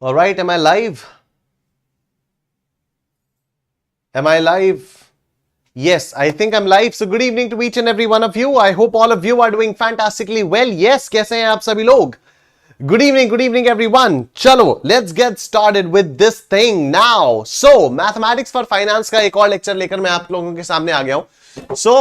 All right, am I live? Am I live? Yes, I think I'm live. So good evening to each and every one of you. I hope all of you are doing fantastically well. Yes, कैसे हैं आप सभी लोग? Good evening everyone. चलो, let's get started with this thing now. So, Mathematics for Finance का एक और lecture लेकर मैं आप लोगों के सामने आ गया हूं. So,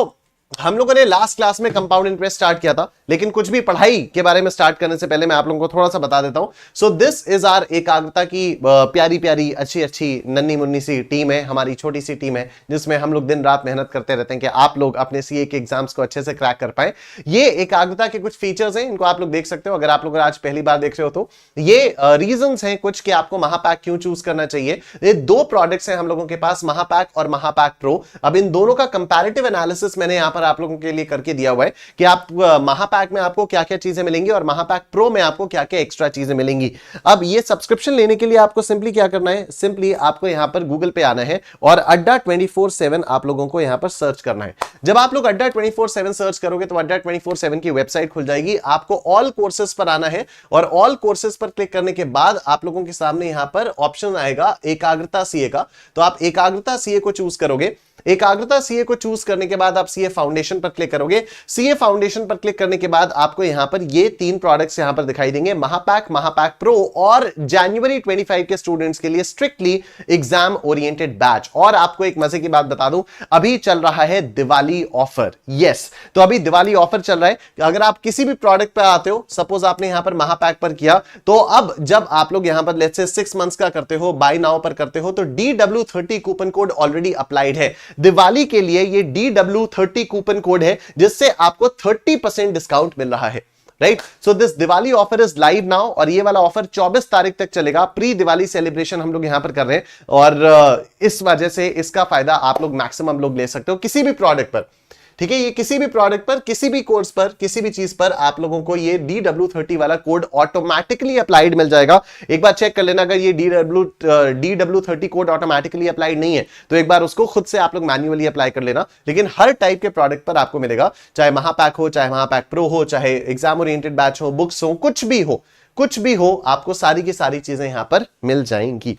हम लोगों ने लास्ट क्लास में कंपाउंड इंटरेस्ट स्टार्ट किया था, लेकिन कुछ भी पढ़ाई के बारे में स्टार्ट करने से पहले मैं आप लोगों को थोड़ा सा बता देता हूं. सो दिस इज आवर एकाग्रता की प्यारी प्यारी अच्छी नन्ही मुन्नी सी टीम है, हमारी छोटी सी टीम है, जिसमें हम लोग दिन रात मेहनत करते रहते हैं कि आप लोग अपने सीए के एग्जाम्स को अच्छे से क्रैक कर पाए. ये एकाग्रता के कुछ फीचर्स हैं, इनको आप लोग देख सकते हो. अगर आप लोग आज पहली बार देख रहे हो तो ये रीजंस हैं कुछ कि आपको महापैक क्यों चूज करना चाहिए. ये दो प्रोडक्ट्स हैं हम लोगों के पास, महापैक और महापैक प्रो. अब इन दोनों का कंपैरेटिव एनालिसिस मैंने यहां पर आप लोगों के लिए करके दिया हुआ है कि आप महापैक में आपको क्या क्या चीजें मिलेंगी और महापैक प्रो में आपको क्या क्या एक्स्ट्रा चीजें मिलेंगी. अब ये सब्सक्रिप्शन लेने के लिए आपको सिंपली क्या करना है, सिंपली आपको यहां पर गूगल पे आना है और अड्डा 24/7 आप लोगों को यहां पर सर्च करना है. जब आप लोग अड्डा 24/7 सर्च करोगे तो अड्डा 24/7 की वेबसाइट खुल जाएगी. आपको ऑल कोर्सेज पर आना है और ऑल कोर्सेज पर क्लिक करने के बाद आप लोगों के सामने यहां पर ऑप्शन आएगा एकाग्रता सीए का. तो आप एकाग्रता सीए को चूज करोगे. एकाग्रता सीए को चूज करने के बाद आप सीए फाउंडेशन पर क्लिक करोगे. सीए फाउंडेशन पर क्लिक करने के बाद आपको यहां पर ये तीन प्रोडक्ट्स यहां पर दिखाई देंगे, महापैक, महापैक प्रो और जनवरी 25 के स्टूडेंट्स के लिए स्ट्रिक्टली एग्जाम ओरिएंटेड बैच. और आपको एक मजे की बात बता दूं, अभी चल रहा है दिवाली ऑफर. यस, तो अभी दिवाली ऑफर चल रहा है. अगर आप किसी भी प्रोडक्ट पर आते हो, सपोज आपने यहां पर महापैक पर किया, तो अब जब आप लोग यहां पर लेट्स से 6 मंथ्स का करते हो, बाय नाउ पर करते हो, तो DW30 coupon code already applied है. दिवाली के लिए ये DW30 कूपन कोड है जिससे आपको 30% डिस्काउंट मिल रहा है. Right, so this Diwali offer is live now और ये वाला ऑफर 24 तारीख तक चलेगा. प्री दिवाली सेलिब्रेशन हम लोग यहां पर कर रहे हैं और इस वजह से इसका फायदा आप लोग मैक्सिमम लोग ले सकते हो किसी भी प्रोडक्ट पर. ठीक है, ये किसी भी प्रोडक्ट पर, किसी भी कोर्स पर, किसी भी चीज पर आप लोगों को ये DW30 वाला कोड ऑटोमेटिकली अप्लाइड मिल जाएगा. एक बार चेक कर लेना, अगर ये DW30 कोड ऑटोमेटिकली अप्लाइड नहीं है तो एक बार उसको खुद से आप लोग मैन्युअली अप्लाई कर लेना. लेकिन हर टाइप के प्रोडक्ट पर आपको मिलेगा, चाहे महापैक हो, चाहे महापैक प्रो हो, चाहे एग्जाम ओरिएंटेड बैच हो, बुक्स हो, कुछ भी हो, आपको सारी की सारी चीजें यहां पर मिल जाएंगी.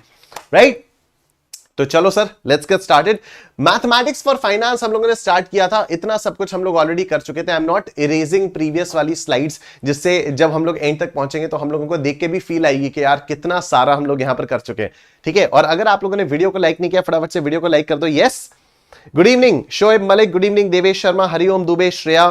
राइट, तो चलो sir, let's get started. Mathematics for finance हम लोगों ने स्टार्ट किया था, इतना सब कुछ हम लोग ऑलरेडी कर चुके थे. I am not erasing previous वाली स्लाइड्स, जिससे जब हम लोग एंड तक पहुंचेंगे तो हम लोगों को देख के भी फील आएगी कि यार कितना सारा हम लोग यहां पर कर चुके हैं. ठीक है, और अगर आप लोगों ने वीडियो को लाइक नहीं किया, फटाफट से वीडियो को लाइक कर दो. Yes, good evening Shoaib Malik, good evening Devesh Sharma, Hariom Dubey, Shreya,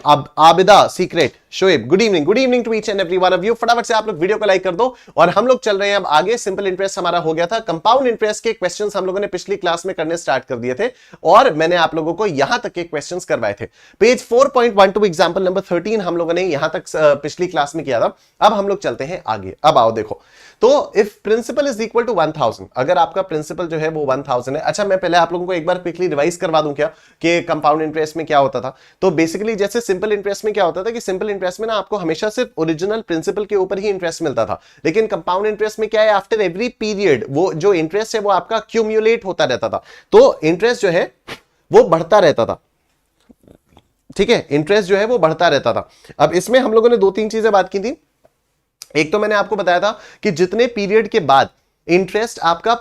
Abida secret, Shoaib, good evening to each and every one of you. फटाफट से आप लोग वीडियो को लाइक कर दो और हम लोग चल रहे हैं अब आगे. सिंपल इंटरेस्ट हमारा हो गया था, कंपाउंड इंटरेस्ट के क्वेश्चंस हम लोगों ने पिछली क्लास में करने स्टार्ट कर दिए थे और मैंने आप लोगों को यहां तक के क्वेश्चंस करवाए थे. पेज 4.12 एग्जांपल नंबर 13 हम लोगों ने यहां तक पिछली क्लास में किया था. अब हम लोग चलते हैं आगे. अब आओ देखो, तो if principal is equal to 1000, अगर आपका प्रिंसिपल जो है वो 1000 है. अच्छा, मैं पहले आप लोगों को एक बार क्विकली रिवाइज करवा दूं क्या कि कंपाउंड इंटरेस्ट में क्या होता था. तो बेसिकली जैसे सिंपल इंटरेस्ट में क्या होता था कि सिंपल इंटरेस्ट में ना आपको हमेशा सिर्फ ओरिजिनल प्रिंसिपल के ऊपर ही इंटरेस्ट मिलता था. लेकिन कंपाउंड इंटरेस्ट में क्या है, आफ्टर एवरी पीरियड वो जो इंटरेस्ट है वो आपका क्यूमुलेट होता रहता था. तो इंटरेस्ट जो है वो बढ़ता रहता था. ठीक है, इंटरेस्ट जो है वो बढ़ता रहता था. अब इसमें हम लोगों ने 2-3 चीजें बात की थी. एक तो मैंने आपको बताया था कि जितने पीरियड के बाद इंटरेस्ट आपका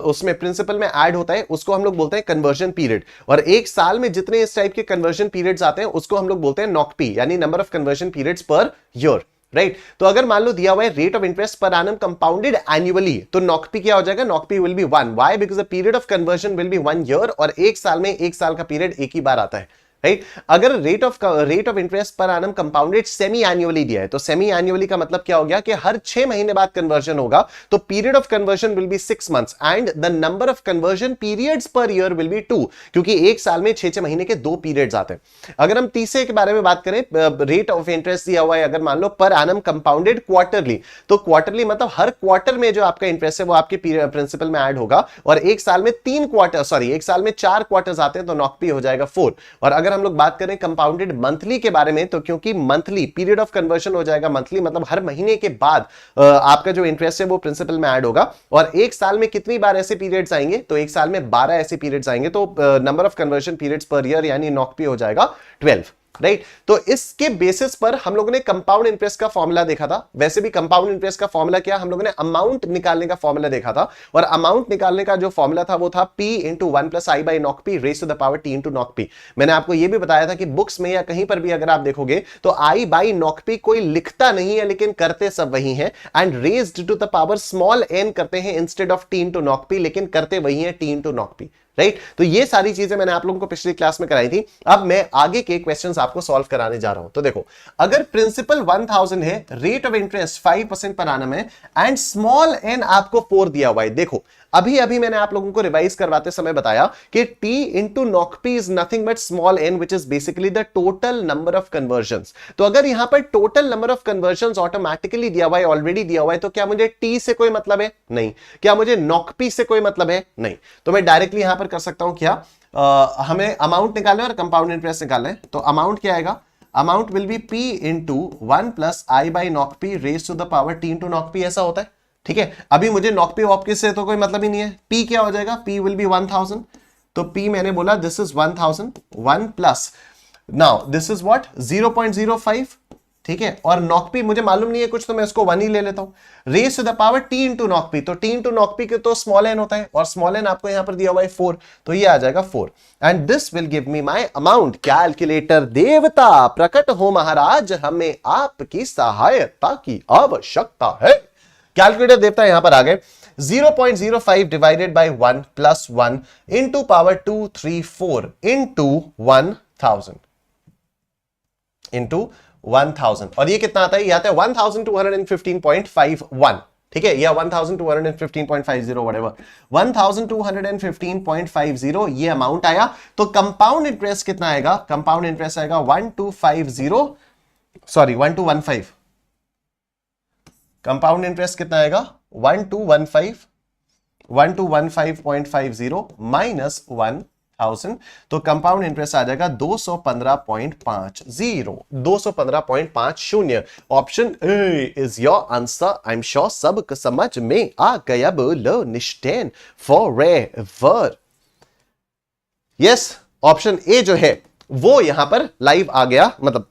उसमें प्रिंसिपल में ऐड होता है उसको हम लोग बोलते हैं कन्वर्जन पीरियड. और एक साल में जितने इस टाइप के कन्वर्जन पीरियड्स आते हैं उसको हम लोग बोलते हैं नॉकपी, यानी number of conversion periods per year. Right, तो अगर मान लो दिया हुआ है rate of interest per annum compounded annually, तो नॉकपी क्या हो जाएगा, नॉकपी will be 1. Why? Because the period of conversion will be 1 year और एक साल में एक साल का पीरियड एक ही बार आता है. राइट, अगर rate of interest per annum compounded semi annually दिया है, तो सेमी एनुअली का मतलब क्या हो गया कि हर 6 महीने बाद कन्वर्जन होगा. तो period of conversion will B 6 months and the number of conversion periods per year will be 2, क्योंकि एक साल में 6 महीने के 2 पीरियड्स आते हैं. अगर हम तीसरे के बारे में बात करें, रेट ऑफ इंटरेस्ट दिया हुआ है अगर मान लो पर एनम कंपाउंडेड क्वार्टरली, तो क्वार्टरली मतलब हर क्वार्टर में जो आपका इंटरेस्ट है वो आपके प्रिंसिपल में ऐड होगा. और एक साल में 4 क्वार्टर्स आते हैं तो नॉकपी हो जाएगा 4. और अगर हम लोग बात करें कंपाउंडेड मंथली के बारे में, तो क्योंकि मंथली पीरियड ऑफ कन्वर्जन हो जाएगा मंथली, मतलब हर महीने के बाद आपका जो इंटरेस्ट है वो प्रिंसिपल में ऐड होगा. और एक साल में कितनी बार ऐसे पीरियड्स आएंगे, तो एक साल में 12 ऐसे पीरियड्स आएंगे. तो number of conversion periods per year यानी नॉकपी हो जाएगा 12. राइट तो इसके बेसिस पर हम लोगों ने कंपाउंड इंटरेस्ट का फॉर्मूला देखा था। वैसे भी कंपाउंड इंटरेस्ट का फॉर्मूला क्या, हम लोगों ने अमाउंट निकालने का फॉर्मूला देखा था, और अमाउंट निकालने का जो फॉर्मूला था वो था p into 1 plus I by knock P raise to the power t into knock P. मैंने आपको ये भी बताया था कि बुक्स में या कहीं पर भी अगर आप देखोगे तो आई बाई नॉक पी कोई लिखता नहीं है, लेकिन करते सब वही है, and raised to the power small n करते हैं instead of t into knock P, लेकिन करते वही है t into knock P. Right तो ये सारी चीजें मैंने आप लोगों को पिछली क्लास में कराई थी। अब मैं आगे के क्वेश्चंस आपको सॉल्व कराने जा रहा हूं। तो देखो, अगर प्रिंसिपल 1000 है, रेट ऑफ इंटरेस्ट 5% पर annum है, एंड स्मॉल n आपको 4 दिया हुआ है। देखो अभी अभी मैंने आप लोगों को रिवाइज करवाते समय बताया कि t into knock P is nothing but small n which is basically the total number of convergence. तो अगर यहां पर total number of convergence automatically दिया हुआ है, ऑलरेडी दिया हुआ है, तो क्या मुझे t से कोई मतलब है? नहीं। क्या मुझे नॉक पी से कोई मतलब है? नहीं। तो मैं डायरेक्टली यहां पर कर सकता हूं क्या, हमें अमाउंट निकालना है और कंपाउंड इंटरेस्ट निकालना है। तो अमाउंट क्या आएगा? Amount will be p into 1 plus I by knock P raise to the power t into knock P. ऐसा होता है, ठीक है। अभी मुझे नॉक पी वॉक से तो कोई मतलब ही नहीं है। p क्या हो जाएगा? p विल बी 1000, तो p मैंने बोला this is 1000, 1 plus, now this is what 0.05, ठीक है, और नॉक पी मुझे मालूम नहीं है कुछ, तो मैं इसको 1 ही ले लेता हूं। Raise to the power t into knock P, तो t इंटू नॉक पी के तो स्मॉल n होता है, और स्मॉल n आपको यहां पर दिया हुआ है 4, तो ये आ जाएगा 4, and this will give me my amount. Calculator देवता प्रकट हो महाराज, हमें आपकी सहायता की आवश्यकता है। कैलकुलेटर देवता यहां पर आ गए। 0.05 divided by 1 plus 1 into power 234 into 1000 into 1000, और ये कितना आता है? ये आता है 1215.51, ठीक है, या 1215.50 व्हाटएवर, 1215.50 ये अमाउंट आया। तो कंपाउंड इंटरेस्ट कितना आएगा? कंपाउंड इंटरेस्ट आएगा 1215, कंपाउंड इंटरेस्ट कितना आएगा? 1215.50 माइनस 1000, तो कंपाउंड इंटरेस्ट आ जाएगा 215.50, 215.50। Option A is your answer. I am sure सब समझ में आ गया। बोलो निश्चय फॉरएवर। यस, ऑप्शन ए जो है वो यहां पर लाइव आ गया, मतलब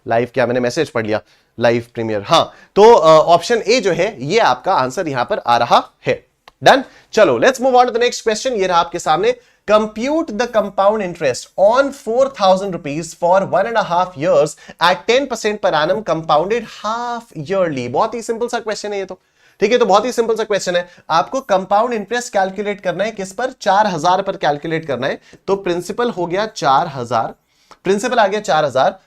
लाइव क्या, मैंने मैसेज पढ़ लिया, लाइव प्रीमियर, हाँ। तो ऑप्शन ए जो है ये आपका आंसर यहां पर आ रहा है। डन। चलो let's move on to the next question. ये रहा आपके सामने। Compute the compound interest on 4000 rupees for 1.5 years at 10% per annum compounded half yearly. बहुत ही सिंपल सा क्वेश्चन है ये तो, ठीक है। तो बहुत ही सिंपल सा क्वेश्चन है। आपको कंपाउंड इंटरेस्ट कैलकुलेट करना है, किस पर? 4000 पर कैलकुलेट करना है। तो प्रिंसिपल हो गया 4000, प्रिंसिपल आ गया 4000,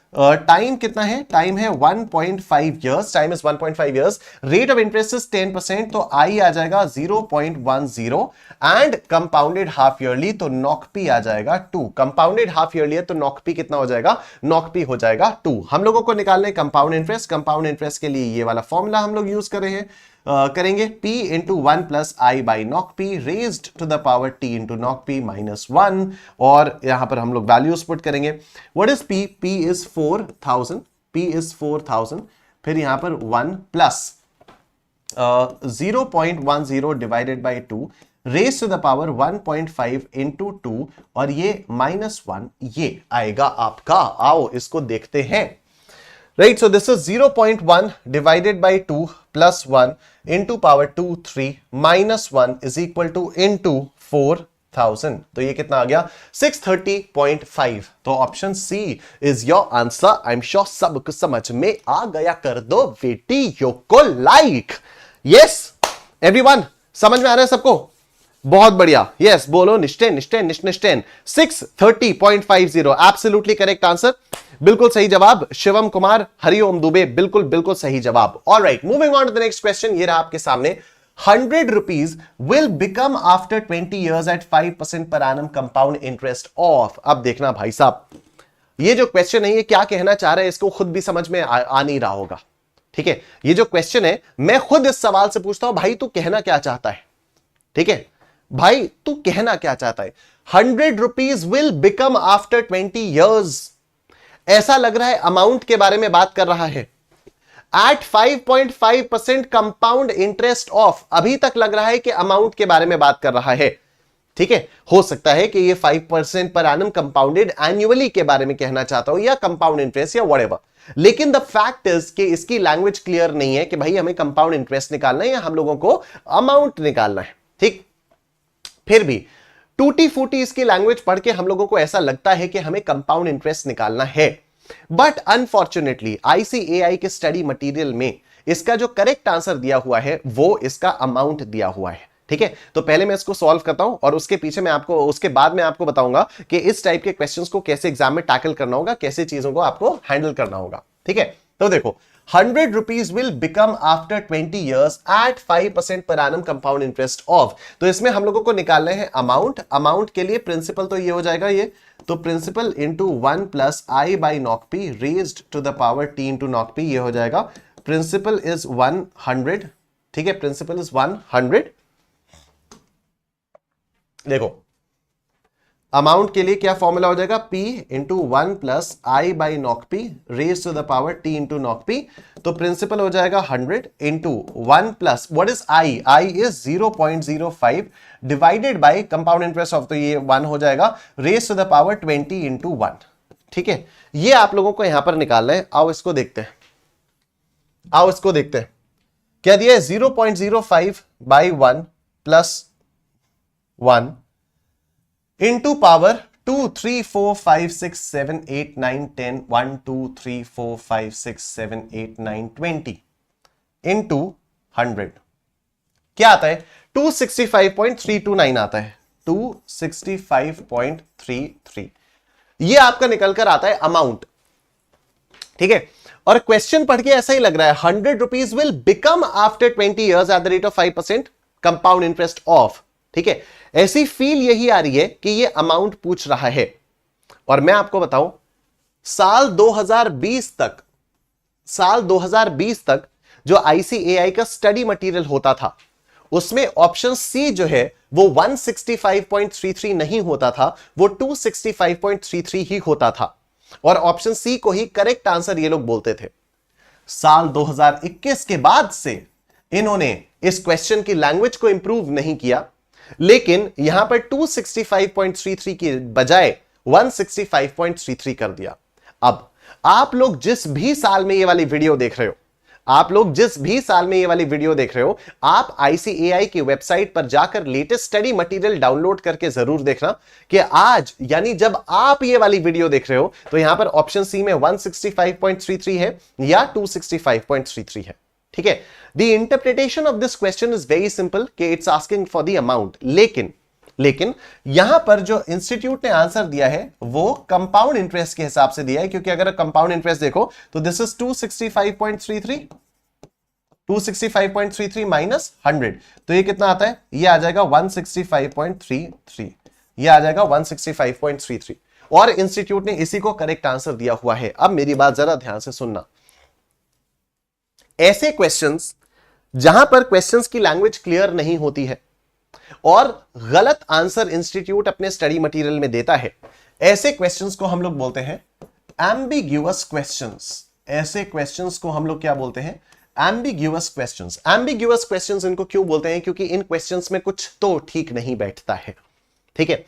टाइम कितना है? टाइम है 1.5 years, time is 1.5 years, rate of interest is 10%, तो आई आ जाएगा 0.10, एंड कंपाउंडेड हाफ ईयरली, तो नॉक पी आ जाएगा 2। कंपाउंडेड हाफ ईयरली है तो नॉक पी कितना हो जाएगा? नॉक पी हो जाएगा 2। हम लोगों को निकालने कंपाउंड इंटरेस्ट। कंपाउंड इंटरेस्ट के लिए ये वाला फॉर्मूला हम लोग यूज कर रहे हैं, करेंगे p into 1 plus I by knock P raised to the power t into knock P minus 1, और यहां पर हम लोग वैल्यूज पुट करेंगे। What is p? p is 4000, p is 4000, फिर यहां पर 1 plus 0.10 divided by 2 raise to the power 1.5 into 2, और ये माइनस 1 ये आएगा आपका। आओ इसको देखते हैं। Right, so this is 0.1 divided by 2 plus 1 into power 2 3 minus 1 is equal to into 4000. तो ये कितना आ गया? 630.5। तो option C is your answer. I am sure सबको समझ में आ गया। कर दो वीडियो को लाइक। यस एवरीवन, समझ में आ रहा है सबको? बहुत बढ़िया। यस बोलो निश्चय निश्चय निश्चय। 630.50 एब्सोल्युटली करेक्ट आंसर, बिल्कुल सही जवाब। शिवम कुमार, हरिओम दुबे, बिल्कुल बिल्कुल सही जवाब। Alright, moving on to the next question. ये रहा आपके सामने। 100 rupees will become after 20 years at 5% per annum compound interest of. अब देखना भाई साहब, ये जो क्वेश्चन है ये क्या कहना चाह रहा है इसको खुद भी समझ में आ नहीं रहा होगा, ठीक है। ये जो क्वेश्चन है मैं खुद इस सवाल से पूछता हूं, भाई तू कहना क्या चाहता है? ठीक है भाई, तू कहना क्या चाहता है? 100 rupees will become after 20 years, ऐसा लग रहा है अमाउंट के बारे में बात कर रहा है। एट 5.5% कंपाउंड इंटरेस्ट ऑफ, अभी तक लग रहा है कि अमाउंट के बारे में बात कर रहा है। ठीक है, हो सकता है कि ये 5% पर एनम कंपाउंडेड एनुअली के बारे में कहना चाहता हूं, या कंपाउंड इंटरेस्ट या व्हाटएवर। लेकिन द फैक्ट इज कि इसकी लैंग्वेज क्लियर नहीं है कि भाई हमें कंपाउंड इंटरेस्ट निकालना है या हम लोगों को अमाउंट निकालना है। ठीक, फिर भी टूटी फूटी इसकी लैंग्वेज पढ़ के हम लोगों को ऐसा लगता है कि हमें कंपाउंड इंटरेस्ट निकालना है, बट अनफॉर्चुनेटली आईसीएआई के स्टडी मटेरियल में इसका जो करेक्ट आंसर दिया हुआ है वो इसका अमाउंट दिया हुआ है। ठीक है, तो पहले मैं इसको सॉल्व करता हूं और उसके पीछे मैं आपको, उसके बाद मैं आपको बताऊंगा कि इस टाइप के क्वेश्चंस को कैसे एग्जाम में टैकल करना होगा, कैसे चीजों को आपको हैंडल करना होगा। ठीक है, तो देखो 100 rupees will become after 20 years at 5% per annum compound interest of. तो इसमें हम लोगों को निकालना है अमाउंट। अमाउंट के लिए प्रिंसिपल तो ये हो जाएगा, ये तो principal into 1 plus I by knock P raised to the power T into knock P, ये हो जाएगा। Principal is 100। ठीक है, प्रिंसिपल इज 100। देखो अमाउंट के लिए क्या फॉर्मूला हो जाएगा, P into 1 plus I by knock P raise to the power T into knock P. तो प्रिंसिपल हो जाएगा 100 into 1 plus what is I, I is 0.05 divided by compound interest of, तो ये 1 हो जाएगा, raise to the power 20 into 1। ठीक है, ये आप लोगों को यहां पर निकालना है। आओ इसको देखते हैं, आओ इसको देखते हैं। क्या दिया है, 0.05 by 1 plus 1 into power 2 3 4 5 6 7 8 9 10 1 2 3 4 5 6 7 8 9 20 into 100 क्या आता है, 265.329 आता है, 265.33। ये आपका निकल कर आता है अमाउंट। ठीक है, और क्वेश्चन पढ़ के ऐसा ही लग रहा है, 100 rupees will become after 20 years at the rate of 5% compound interest of. ठीक है, ऐसी फील यही आ रही है कि ये अमाउंट पूछ रहा है। और मैं आपको बताऊं, साल 2020 तक जो आईसीएआई का स्टडी मटेरियल होता था उसमें ऑप्शन सी जो है वो 165.33 नहीं होता था, वो 265.33 ही होता था, और ऑप्शन सी को ही करेक्ट आंसर ये लोग बोलते थे। साल 2021 के बाद से इन्होंने इस क्वेश्चन की लैंग्वेज को इंप्रूव नहीं किया, लेकिन यहां पर 265.33 की बजाय 165.33 कर दिया। अब आप लोग जिस भी साल में ये वाली वीडियो देख रहे हो, आप आईसीएआई की वेबसाइट पर जाकर लेटेस्ट स्टडी मटेरियल डाउनलोड करके जरूर देखना कि आज, यानी जब आप ये वाली वीडियो देख रहे हो, तो यहां पर ऑप्शन सी में 165.33 है या 265.33 है। ठीक है, the interpretation of this question is very simple कि it's asking for the amount, लेकिन यहां पर जो इंस्टीट्यूट ने आंसर दिया है वो कंपाउंड इंटरेस्ट के हिसाब से दिया है, क्योंकि अगर कंपाउंड इंटरेस्ट देखो तो दिस इज 265.33 माइनस 100, तो ये कितना आता है, ये आ जाएगा 165.33, ये आ जाएगा 165.33, और इंस्टीट्यूट ने इसी को करेक्ट आंसर दिया हुआ है। अब मेरी बात जरा ध्यान से सुनना, ऐसे क्वेश्चंस जहां पर क्वेश्चंस की लैंग्वेज क्लियर नहीं होती है और गलत आंसर इंस्टीट्यूट अपने स्टडी मटेरियल में देता है, ऐसे क्वेश्चंस को हम लोग बोलते हैं एम्बिग्यूअस क्वेश्चंस। ऐसे क्वेश्चंस को हम लोग क्या बोलते हैं, एम्बिग्यूअस क्वेश्चंस। एम्बिग्यूअस क्वेश्चंस इनको क्यों बोलते हैं, क्योंकि इन क्वेश्चंस में कुछ तो ठीक नहीं बैठता है। ठीक है,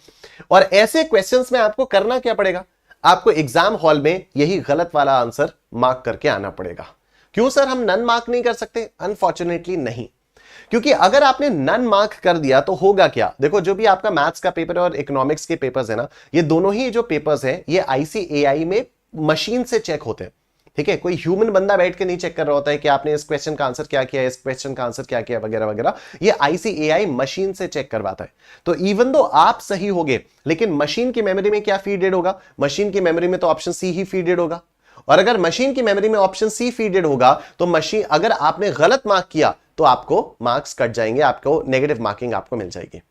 और ऐसे क्वेश्चंस में आपको करना क्या पड़ेगा, आपको एग्जाम हॉल में यही गलत वाला आंसर मार्क करके आना पड़ेगा। क्यों सर, हम नन मार्क नहीं कर सकते? अनफॉर्चुनेटली नहीं, क्योंकि अगर आपने नन मार्क कर दिया तो होगा क्या, देखो जो भी आपका मैथ्स का पेपर और इकोनॉमिक्स के पेपर्स है ना, ये दोनों ही जो पेपर्स हैं ये आईसीएआई में मशीन से चेक होते हैं। ठीक है, कोई ह्यूमन बंदा बैठ के नहीं चेक कर रहा होता है कि आपने इस क्वेश्चन का आंसर क्या किया, इस क्वेश्चन का आंसर क्या किया वगैरह वगैरह, ये आईसीएआई मशीन से चेक करवाता है। तो इवन दो आप सही होगे, लेकिन मशीन की मेमोरी में क्या फीडेड होगा, मशीन की मेमोरी में तो ऑप्शन सी ही फीडेड होगा, और अगर मशीन की मेमोरी में ऑप्शन सी फीडेड होगा तो मशीन, अगर आपने गलत मार्क किया तो आपको मार्क्स कट जाएंगे, आपको नेगेटिव मार्किंग आपको मिल जाएगी।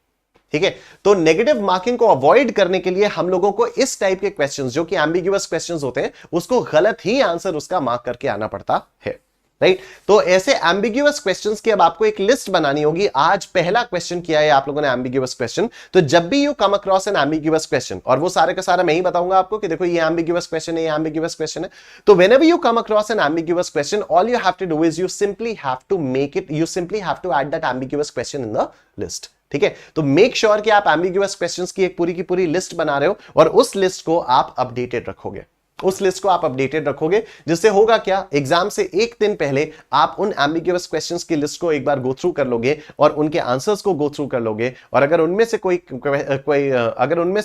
ठीक है, तो नेगेटिव मार्किंग को अवॉइड करने के लिए हम लोगों को इस टाइप के क्वेश्चंस जो कि एम्बिग्यूअस क्वेश्चंस होते हैं उसको गलत ही आंसर उसका मार्क करके आना पड़ता है। राइट तो ऐसे एम्बिग्यूअस क्वेश्चंस की अब आपको एक लिस्ट बनानी होगी। आज पहला क्वेश्चन किया है आप लोगों ने एम्बिग्यूअस क्वेश्चन, तो जब भी you come across an ambiguous question, और वो सारे का सारा मैं ही बताऊंगा आपको कि देखो ये एम्बिग्यूअस क्वेश्चन है, ये एम्बिग्यूअस क्वेश्चन है, तो whenever you come across an ambiguous question, all you have to do is you simply have to make it, you simply have to add that ambiguous question in the list. ठीक है, तो make sure कि आप ambiguous questions की एक पूरी की पूरी लिस्ट बना रहे हो और उस लिस्ट को आप अपडेटेड रखोगे, उस लिस्ट को आप अपडेटेड रखोगे, जिससे होगा क्या, एग्जाम से एक दिन पहले आप उन एम्बिग्यूअस क्वेश्चंस की लिस्ट को एक बार गो थ्रू कर लोगे और उनके आंसर्स को गो थ्रू कर लोगे, और अगर उनमें से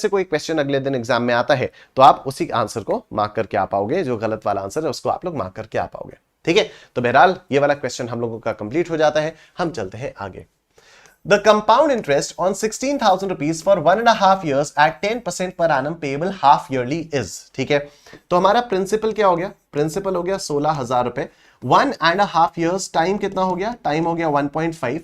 कोई क्वेश्चन अगले दिन एग्जाम में आता है तो आप उसी आंसर को मार्क करके आ पाओगे, जो गलत वाला आंसर है उसको आप लोग मार्क करके आ पाओगे। ठीक है, तो बहरहाल ये वाला क्वेश्चन हम लोगों का कंप्लीट हो जाता है। हम चलते हैं आगे। The compound interest on 16,000 rupees for 1.5 years at 10% per annum payable half yearly is, ठीक है, तो हमारा प्रिंसिपल क्या हो गया, प्रिंसिपल हो गया 16,000 रुपए, 1.5 years, टाइम कितना हो गया, टाइम हो गया 1.5,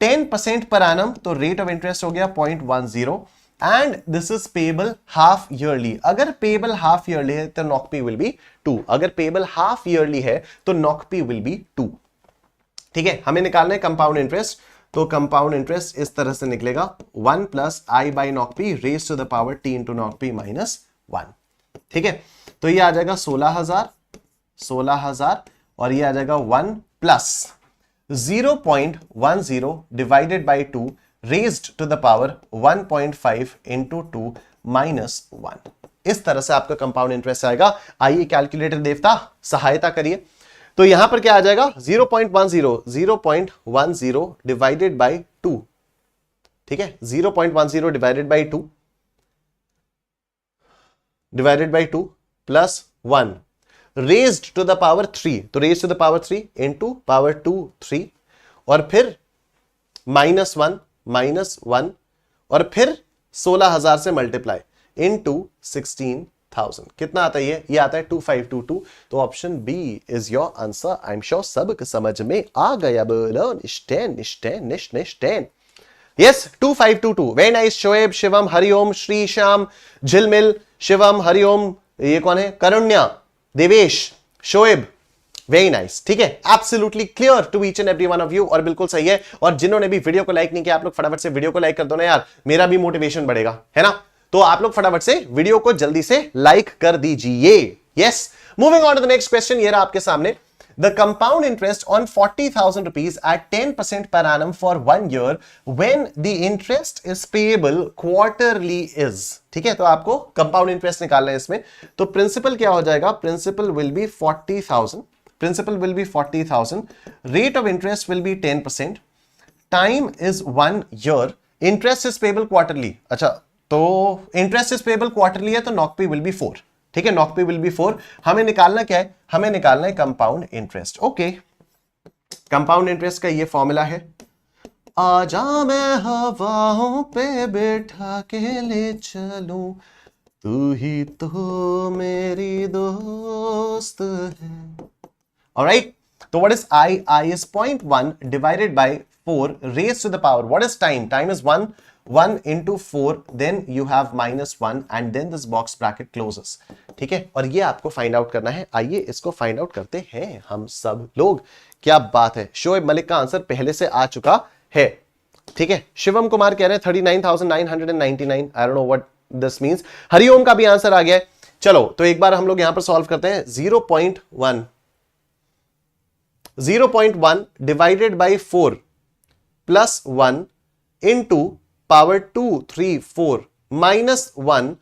10% per annum, तो रेट ऑफ इंटरेस्ट हो गया 0.10, and this is payable half yearly. अगर पेबल हाफ ईयरली है तो नॉकपी विल बी 2, अगर पेबल हाफ ईयरली है तो नॉकपी विल बी 2। ठीक है, हमें निकालना है कंपाउंड इंटरेस्ट, तो कंपाउंड इंटरेस्ट इस तरह से निकलेगा 1 plus I by knock P raise to the power T into knock P minus 1। ठीक है, तो ये आ जाएगा 16,000 और ये आ जाएगा 1 plus 0.10 divided by 2 raised to the power 1.5 into 2 minus 1। इस तरह से आपका कंपाउंड इंटरेस्ट आएगा। आइए कैलकुलेटर देवता सहायता करिए, तो यहां पर क्या आ जाएगा 0.10 डिवाइडेड बाई 2। ठीक है, 0.10 divided by 2 plus 1 raised to the power 3, तो raised to the power 3 into power 2 3, और फिर -1 और फिर 16,000 से मल्टीप्लाई इंटू 16,000, कितना आता है ये आता है 2522, तो option B is your answer. I am sure सबको समझ में आ गया, बोलो Nishchay. Yes, 2522, very nice. Shoaib, Shivam, Hariom, Shri Shyam, Jhilmil, Shivam, Hariom, ये कौन है, करुण्या, देवेश, शोएब, वेरी नाइस। ठीक है, absolutely clear to each and every one of you, और बिल्कुल सही है। और जिन्होंने भी वीडियो को लाइक नहीं किया, आप लोग फटाफट से वीडियो को लाइक कर दो ना यार, मेरा भी मोटिवेशन बढ़ेगा, है ना। तो आप लोग फटाफट से वीडियो को जल्दी से लाइक कर दीजिए। Yes, moving on to the next question, ये रहा आपके सामने। The compound interest on 40,000 rupees at 10% per annum for 1 year when the interest is payable quarterly is, ठीक है, तो आपको कंपाउंड इंटरेस्ट निकालना है इसमें। तो प्रिंसिपल क्या हो जाएगा, principal will be 40,000, rate of interest will be 10%, time is 1 year, interest is payable quarterly. अच्छा, तो इंटरेस्ट इज पेबल क्वार्टरली है तो नॉकपी विल बी 4। ठीक है, नॉकपी विल बी 4। हमें निकालना क्या है, हमें निकालना है compound interest. Okay, compound interest का ये फॉर्मूला है, आजा मैं हवाओं पे बैठा के ले चलूं, तू ही तो मेरी दोस्त है। ऑलराइट, तो what is I, I is 0.1 divided by 4 raise to the power, what is time, time is 1 into 4, then you have -1 and then this box bracket closes। ठीक है, और ये आपको फाइंड आउट करना है। आइए इसको फाइंड आउट करते हैं हम सब लोग। क्या बात है, शोएब मलिक का आंसर पहले से आ चुका है। ठीक है, शिवम कुमार कह रहे हैं 39,999, I don't know what this means. Hariom का भी आंसर आ गया है। चलो, तो एक बार हम लोग यहां पर सॉल्व करते हैं। 0.1 divided by 4 plus 1 into power 2 3 4 minus 1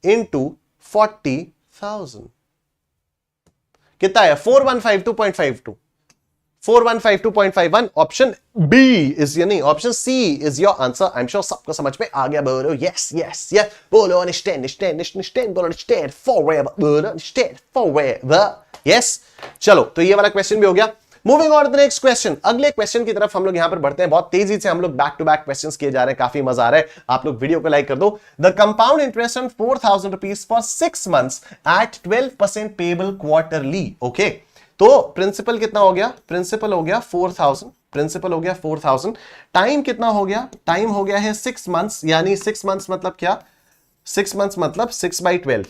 into 40,000, कितना है, 4152.52, 4152.51। ऑप्शन बी इज, यानी option C is your answer. I am sure सबको समझ में आ गया, बोलो यस यस यस, बोलो निश्चय, बोलो निश्चय फॉरएवर, बोलो निश्चय फॉरएवर। यस, चलो, तो ये वाला क्वेश्चन भी हो गया। Moving on to the next question, अगले क्वेश्चन की तरफ हम लोग यहां पर बढ़ते हैं। बहुत तेजी से हम लोग बैक टू बैक क्वेश्चंस किए जा रहे हैं, काफी मजा आ रहा है। आप लोग वीडियो को लाइक कर दो। The compound interest on 4,000 rupees for 6 months at 12% payable quarterly. Okay, तो प्रिंसिपल कितना हो गया, प्रिंसिपल हो गया 4,000, टाइम कितना हो गया, टाइम हो गया है 6 months, यानी 6 months मतलब क्या, 6 months मतलब 6/12।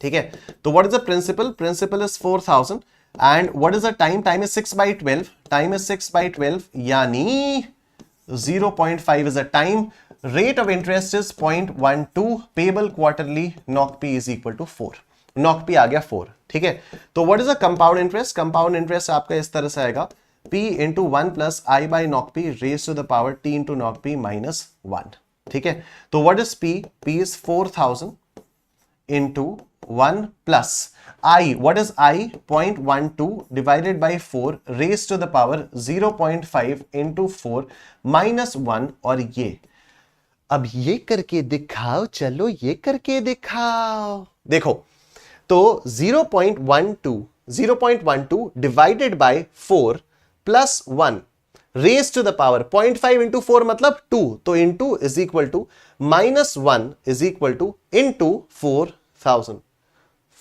ठीक है, तो what is the principal, principal is 4,000, and what is the time? Time is 6/12, time is 6/12 यानी 0.5 is the time. Rate of interest is 0.12. Payable quarterly. Knock P is equal to 4. Knock P आ गया 4. ठीक है, तो what is the compound interest? Compound interest आपका इस तरह से आएगा P into 1 plus I by knock P raised to the power T into knock P minus 1. ठीक है, तो what is P? P is 4000 into 1 plus I, what is I? 0.12 divided by 4 raised to the power 0.5 into 4 minus 1. और ये अब ये करके दिखाओ, चलो ये करके दिखाओ। देखो तो 0.12 divided by 4 plus 1 raised to the power 0.5 into 4 मतलब 2, तो into is equal to minus 1 is equal to into 4000.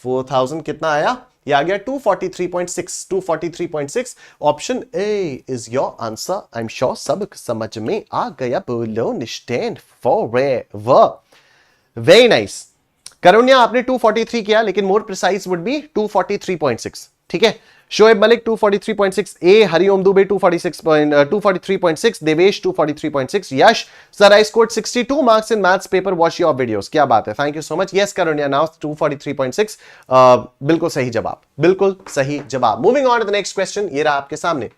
4000 कितना आया? ये आ गया 243.6. 243.6. Option A is your answer. I am sure सब समझ में आ गया. बोलो निश्चैन फॉरएवर. Very nice. करुण्या आपने 243 किया, लेकिन मोर प्रिसाइज वुड बी 243.6. ठीक है, शोएब मलिक 243.6, ए Hariom Dubey 243.6, Devesh 243.6, Yash sir I scored 62 marks in maths paper, watch your videos. क्या बात है, thank you so much. Yes Karunya now 243.6. बिल्कुल सही जवाब, बिल्कुल सही जवाब. Moving on to the next question. ये रहा आपके सामने.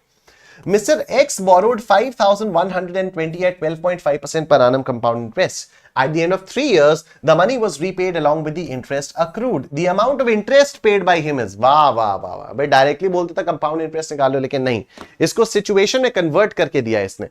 Mr. X borrowed 5,120 at 12.5% per annum compound interest. At the end of 3 years, the money was repaid along with the interest accrued. The amount of interest paid by him is. वाह वाह वाह वाह. भाई directly बोलते था compound interest निकालो, लेकिन नहीं, इसको सिचुएशन में कन्वर्ट करके दिया इसने.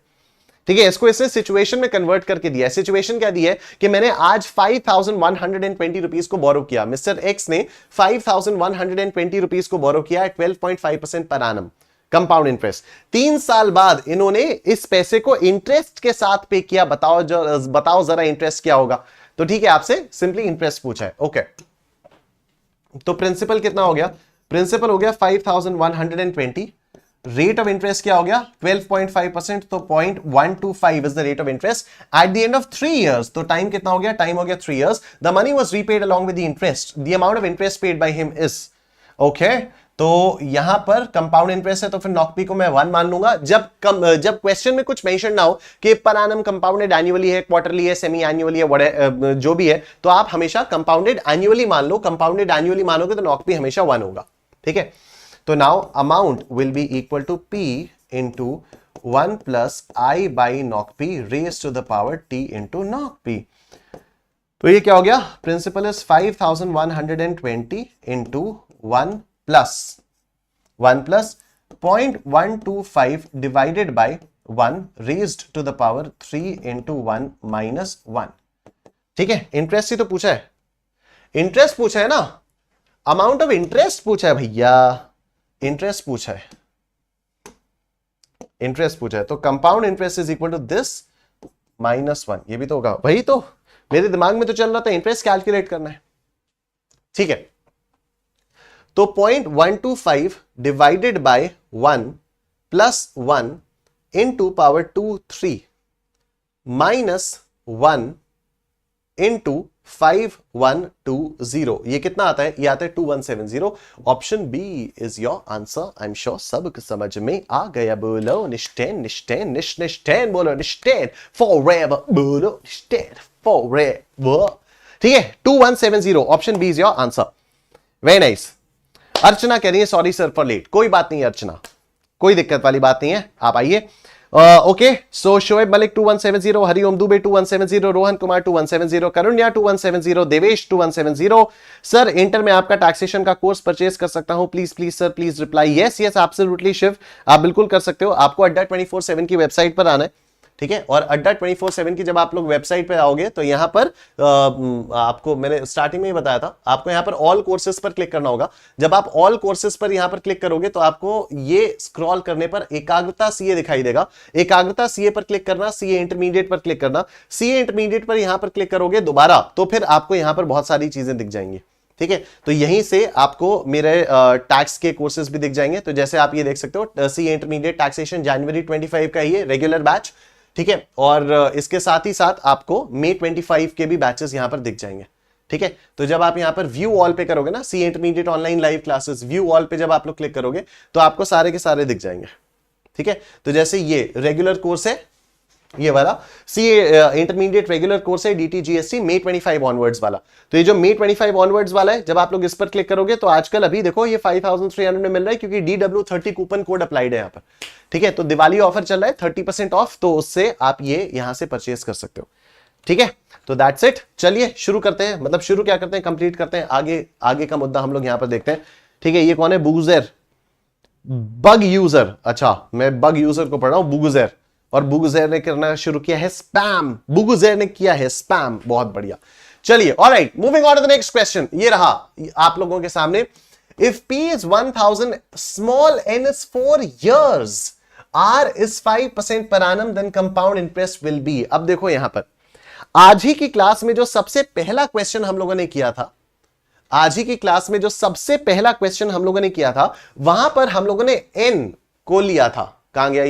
ठीक है, इसको इसने सिचुएशन में कन्वर्ट करके दिया. सिचुएशन क्या दी है कि मैंने आज 5,120 रुपीज को बोरो किया. मिस्टर एक्स ने 5,120 रुपीज को बोरो किया eight 12.5% per annum compound interest. 3 साल बाद इन्होंने इस पैसे को इंटरेस्ट के साथ पे किया. बताओ जरा इंटरेस्ट क्या होगा. तो ठीक है, आपसे सिंपली इंटरेस्ट पूछा है. ओके, तो प्रिंसिपल कितना हो गया? प्रिंसिपल हो गया 5,120. रेट ऑफ इंटरेस्ट क्या हो गया? 12.5%. तो 0.125 is the rate of interest at the end of 3 years. तो टाइम कितना हो गया? टाइम हो गया 3 years. The money was repaid along with the interest. The amount of interest paid by him is. Okay, तो यहां पर कंपाउंड इंटरेस्ट है, तो फिर नॉक पी को मैं 1 मान लूंगा. जब क्वेश्चन में कुछ मेंशन ना हो कि पर एनम कंपाउंडेड एनुअली है, क्वार्टरली है, सेमी एनुअली है, जो भी है, तो आप हमेशा कंपाउंडेड एनुअली मान लो. कंपाउंडेड एनुअली मानोगे तो नॉक पी हमेशा 1 होगा. ठीक है, तो now amount will be equal to P into 1 plus I by knock P raise to the power T into knock P. तो ये क्या हो गया? Principal is 5,120 into 1 plus 0.125 divided by 1 raised to the power 3 into 1 minus 1. ठीक है, interest ही तो पूछा है. इंटरेस्ट पूछा है ना, अमाउंट ऑफ इंटरेस्ट पूछा है भैया. इंटरेस्ट पूछा है, इंटरेस्ट पूछा है. तो compound interest is equal to this minus 1. ये भी तो होगा. वही तो मेरे दिमाग में तो चल रहा था, इंटरेस्ट कैलकुलेट करना है. ठीक है, तो 0.125 divided by 1 plus 1 into power 2 3 minus 1 into 5120. ये कितना आता है? ये आता है 2170. Option B is your answer. I am sure सब समझ में आ गया. बोलो निश्चैन निश्चैन निश्चैन. बोलो निश्चैन फॉरएवर. बोलो निश्चैन फॉरएवर. ठीक है, 2170. Option B is your answer. Very nice. Archana कह रही है सॉरी सर फॉर लेट. कोई बात नहीं अर्चना, कोई दिक्कत वाली बात नहीं है, आप आइए. Okay, so Shoaib Malik 2170, Hariom Dubey 2170, Rohan Kumar 2170, Karunya 2170, Devesh 2170. Sir inter में आपका टैक्सेशन का कोर्स परचेज कर सकता हूं please please sir please reply. Yes yes absolutely Shiv, आप बिल्कुल कर सकते हो. आपको अड्डा 24/7 की वेबसाइट पर आना है. ठीक है, और अड्डा 24/7 की जब आप लोग वेबसाइट पे आओगे तो यहां पर आपको मैंने स्टार्टिंग में ही बताया था, आपको यहां पर ऑल कोर्सेज पर क्लिक करना होगा. जब आप ऑल कोर्सेज पर यहां पर क्लिक करोगे तो आपको ये स्क्रॉल करने पर एकाग्रता सीए दिखाई देगा. एकाग्रता सीए पर क्लिक करना, सीए इंटरमीडिएट पर क्लिक करना. सीए इंटरमीडिएट पर यहां पर क्लिक करोगे दोबारा तो फिर आपको यहां पर बहुत सारी चीजें दिख जाएंगी. ठीक है, तो यहीं से आपको मेरे टैक्स के कोर्सेज भी दिख जाएंगे. तो जैसे आप ये देख सकते हो, सीए इंटरमीडिएट टैक्सेशन जनवरी 25 का ही रेगुलर बैच. ठीक है, और इसके साथ ही साथ आपको मई 25 के भी बैचेस यहां पर दिख जाएंगे. ठीक है, तो जब आप यहां पर व्यू ऑल पे करोगे ना, C intermediate online live classes, view all पे जब आप लोग क्लिक करोगे तो आपको सारे के सारे दिख जाएंगे। ठीक है, तो जैसे ये रेगुलर कोर्स है, ये वाला सी इंटरमीडिएट रेगुलर कोर्स है DTGST May 25 ऑनवर्ड्स वाला। तो ये जो May 25 ऑनवर्ड्स वाला है, जब आप लोग इस पर क्लिक करोगे तो आजकल अभी देखो ये 5300 में मिल रहा है, क्योंकि DW30 कूपन कोड अप्लाइड है यहां पर। ठीक है, तो दिवाली ऑफर चल रहा है 30% ऑफ, तो उससे आप ये यहां से परचेस कर सकते हो। ठीक है, तो दैट्स इट। चलिए शुरू करते हैं, मतलब शुरू क्या करते हैं, कंप्लीट करते हैं। आगे का मुद्दा हम लोग यहां पर देखते हैं। ठीक है, ये कौन है, बुगुज़र, बग यूजर। अच्छा, मैं बग यूजर को पढ़ रहा हूं, बुगुज़र, और बुगुज़र ने करना शुरू किया है स्पैम, बुगुज़र ने किया है स्पैम, बहुत बढ़िया। चलिए, alright, moving on to the next question. ये रहा आप लोगों के सामने। If P is 1000, small n is 4 years, R is 5% per annum, then compound interest will be। अब देखो यहां पर आज ही की क्लास में जो सबसे पहला क्वेश्चन हम लोगों ने किया था, आज ही की क्लास में जो सबसे पहला क्वेश्चन हम लोगों ने किया था, वहां पर हम लोगों ने n को लिया था। कहां गया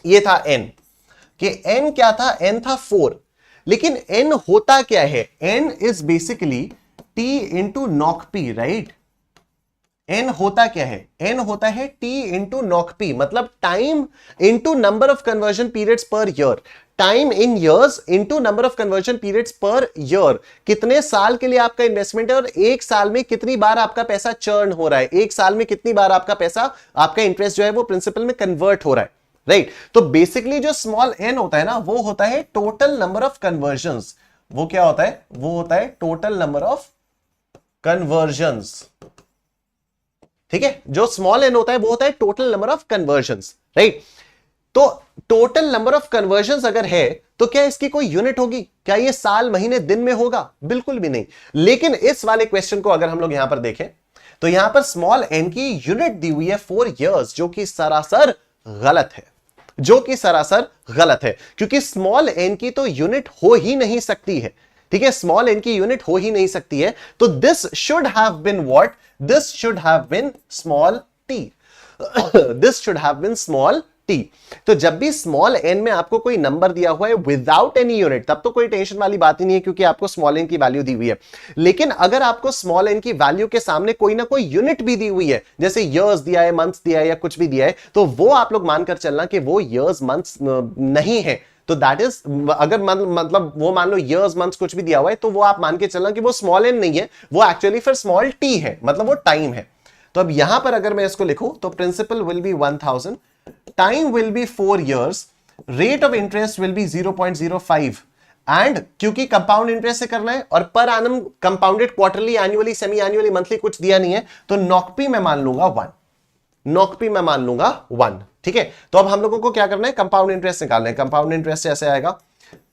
ये था n, कि n क्या था, n था 4। लेकिन n होता क्या है, n is basically t into knock P, right. n होता क्या है, n होता है t इंटू नॉक पी, मतलब time into number of conversion periods per year, time in years into number of conversion periods per year. कितने साल के लिए आपका इन्वेस्टमेंट है और एक साल में कितनी बार आपका पैसा चर्न हो रहा है, एक साल में कितनी बार आपका पैसा, आपका इंटरेस्ट जो है वो प्रिंसिपल में कन्वर्ट हो रहा है, राइट। तो बेसिकली जो स्मॉल n होता है ना, वो होता है टोटल नंबर ऑफ कन्वर्जंस। वो क्या होता है, वो होता है टोटल नंबर ऑफ कन्वर्जंस। ठीक है, जो स्मॉल n होता है वो होता है total number of convergence, right. तो टोटल नंबर ऑफ कन्वर्जंस अगर है तो क्या इसकी कोई यूनिट होगी, क्या ये साल महीने दिन में होगा, बिल्कुल भी नहीं। लेकिन इस वाले क्वेश्चन को अगर हम लोग यहां पर देखें तो यहां पर स्मॉल n की यूनिट दी हुई है 4 इयर्स, जो कि सरासर गलत है, जो कि सरासर गलत है, क्योंकि स्मॉल n की तो यूनिट हो ही नहीं सकती है। ठीक है, स्मॉल n की यूनिट हो ही नहीं सकती है, तो this should have been what, this should have been small t, this should have been small t। तो जब भी स्मॉल n में आपको कोई नंबर दिया हुआ है विदाउट एनी यूनिट, तब तो कोई टेंशन वाली बात ही नहीं है, क्योंकि आपको स्मॉल n की वैल्यू दी हुई है। लेकिन अगर आपको स्मॉल n की वैल्यू के सामने कोई ना कोई यूनिट भी दी हुई है, जैसे ईयर्स दिया है, मंथ्स दिया है, या कुछ भी दिया है, तो वो आप लोग मानकर चलना कि वो ईयर्स मंथ्स नहीं है। तो दैट इज, अगर मतलब वो मान लो ईयर्स मंथ्स कुछ भी दिया हुआ है, तो वो आप मान के चलना कि वो स्मॉल n नहीं है, वो एक्चुअली फिर स्मॉल t है, मतलब वो टाइम है। तो अब यहां पर अगर मैं इसको लिखूं तो principal will be 1000, time will be 4 years, rate of interest will be 0.05, and क्योंकि कंपाउंड इंटरेस्ट से करना है और per annum compounded quarterly, annually, semi annually, monthly कुछ दिया नहीं है, तो नॉकपी मैं मान लूंगा 1, नॉकपी मैं मान लूंगा 1। ठीक है, तो अब हम लोगों को क्या करना है, कंपाउंड इंटरेस्ट निकालना है। कंपाउंड इंटरेस्ट ऐसे आएगा,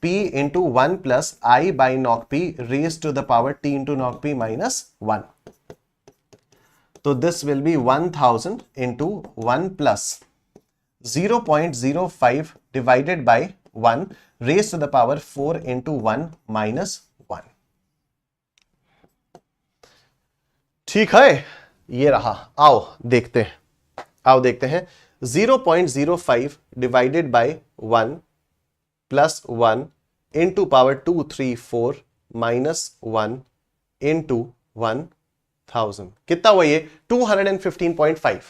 p into 1 plus I by knock P raise to the power t into knock P minus 1। तो this will be 1000 into 1 plus 0.05 divided by 1 raised to the power 4 into 1 minus 1। ठीक है, ये रहा। आओ देखते हैं 0.05 divided by 1 plus 1 into power 2 3 4 minus 1 into 1000 कितना हुआ ये, 215.5,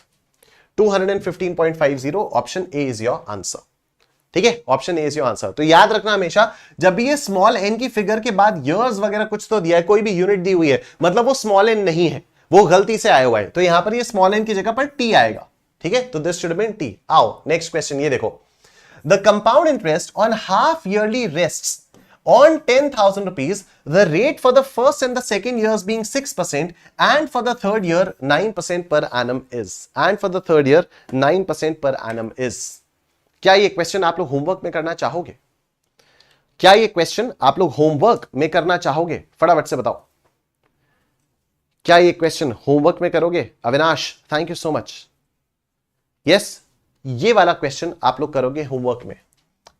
215.50। Option A is your answer. ठीक है, option A is your answer. तो याद रखना हमेशा, जब भी ये स्मॉल n की फिगर के बाद इयर्स वगैरह कुछ तो दिया है, कोई भी यूनिट दी हुई है, मतलब वो स्मॉल n नहीं है, वो गलती से आया हुआ है, तो यहां पर ये स्मॉल n की जगह पर t आएगा। ठीक है, तो दिस शुड बीन t। आओ नेक्स्ट क्वेश्चन, ये देखो, the compound interest on half yearly rests on 10,000 rupees, the rate for the first and the second years being 6% and for the third year 9% per annum is, and for the third year 9% per annum is। क्या ये question आप लोग homework में करना चाहोगे? क्या ये question आप लोग होमवर्क में करना चाहोगे? फटाफट से बताओ, क्या ये क्वेश्चन होमवर्क में करोगे? Avinash, thank you so much. Yes, ये वाला क्वेश्चन आप लोग करोगे होमवर्क में,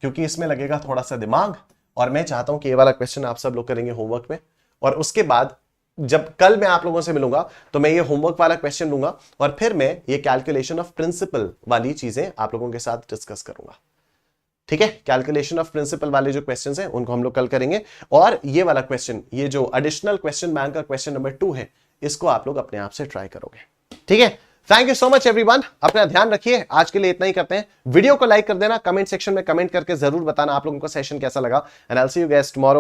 क्योंकि इसमें लगेगा थोड़ा सा दिमाग, और मैं चाहता हूं कि ये वाला क्वेश्चन आप सब लोग करेंगे होमवर्क में। और उसके बाद जब कल मैं आप लोगों से मिलूंगा तो मैं ये होमवर्क वाला क्वेश्चन लूंगा और फिर मैं ये कैलकुलेशन ऑफ प्रिंसिपल वाली चीजें आप लोगों के साथ डिस्कस करूंगा। ठीक है, कैलकुलेशन ऑफ प्रिंसिपल वाले जो क्वेश्चंस हैं उनको हम लोग कल करेंगे, और ये वाला क्वेश्चन, ये जो एडिशनल क्वेश्चन बैंक का क्वेश्चन नंबर 2 है, इसको आप लोग अपने आप से ट्राई करोगे। ठीक है, thank you so much everyone, अपना ध्यान रखिए। आज के लिए इतना ही करते हैं। वीडियो को लाइक कर देना, कमेंट सेक्शन में कमेंट करके जरूर बताना आप लोगों को सेशन कैसा लगा, and I will see you guys tomorrow.